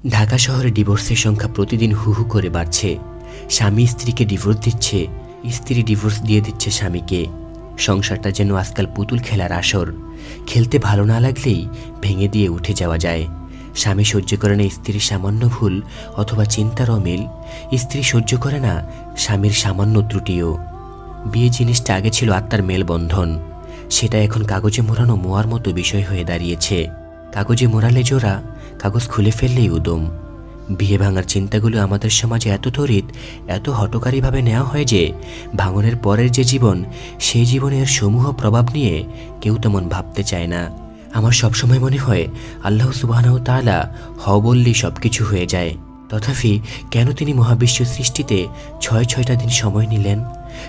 ঢাকা শহরে ডিভোর্সের সংখ্যা প্রতিদিন হু হু করে বাড়ছে। স্বামী স্ত্রীকে ডিভোর্স দিচ্ছে, স্ত্রী ডিভোর্স দিয়ে দিচ্ছে স্বামীকে। সংসারটা যেন আজকাল পুতুল খেলার আসর। খেলতে ভালো না লাগলেই ভেঙে দিয়ে উঠে যাওয়া যায়। স্বামী সহ্য করে না স্ত্রীর সামান্য ভুল অথবা চিন্তার অমিল, স্ত্রী সহ্য করে না স্বামীর সামান্য ত্রুটিও। বিয়ে জিনিসটা আগে ছিল আত্মার মেলবন্ধন, সেটা এখন কাগজে মোড়ানো মোয়ার মতো বিষয় হয়ে দাঁড়িয়েছে। কাগজে মোড়ালে জোড়া, কাগজ খুলে ফেললেই উদম। বিয়ে ভাঙার চিন্তাগুলো আমাদের সমাজে এত তড়িৎ, এত হঠকারীভাবে নেওয়া হয় যে ভাঙনের পরের যে জীবন, সেই জীবনের সমূহ প্রভাব নিয়ে কেউ তেমন ভাবতে চায় না। আমার সবসময় মনে হয় আল্লাহ সুবহানাহু ওয়া তাআলা হ বললেই সব কিছু হয়ে যায়। তথাপি কেন তিনি মহাবিশ্ব সৃষ্টিতে ৬টা দিন সময় নিলেন?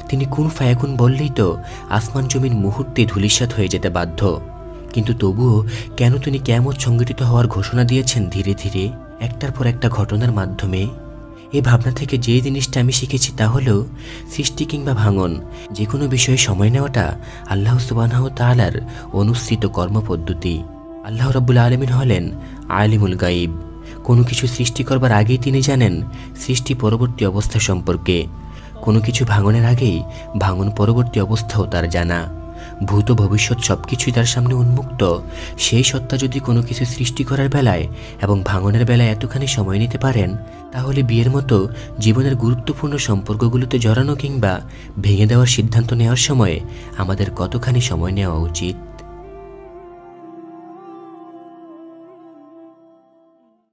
তিনি কুন ফায়াকুন বললেই তো আসমান জমিন মুহূর্তে ধূলিসাৎ হয়ে যেতে বাধ্য। কিন্তু তবুও কেন তিনি কিয়ামত সংঘটিত হওয়ার ঘোষণা দিয়েছেন ধীরে ধীরে, একটার পর একটা ঘটনার মাধ্যমে? এই ভাবনা থেকে যে জিনিসটা আমি শিখেছি তা হলো, সৃষ্টি কিংবা ভাঙন যে কোনো বিষয়ে সময় নেওয়াটা আল্লাহ সুবহানাহু ওয়া তাআলার অনুসৃত কর্মপদ্ধতি। আল্লাহ রাব্বুল আলামিন হলেন আলিমুল গাইব। কোনো কিছু সৃষ্টি করবার আগেই তিনি জানেন সৃষ্টি পরবর্তী অবস্থা সম্পর্কে। কোনো কিছু ভাঙনের আগেই ভাঙন পরবর্তী অবস্থাও তার জানা। ভূত ভবিষ্যৎ সব কিছুই তার সামনে উন্মুক্ত। সেই সত্তা যদি কোনো কিছু সৃষ্টি করার বেলায় এবং ভাঙনের বেলায় এতখানি সময় নিতে পারেন, তাহলে বিয়ের মতো জীবনের গুরুত্বপূর্ণ সম্পর্কগুলোতে জড়ানো কিংবা ভেঙে দেওয়ার সিদ্ধান্ত নেওয়ার সময় আমাদের কতখানি সময় নেওয়া উচিত?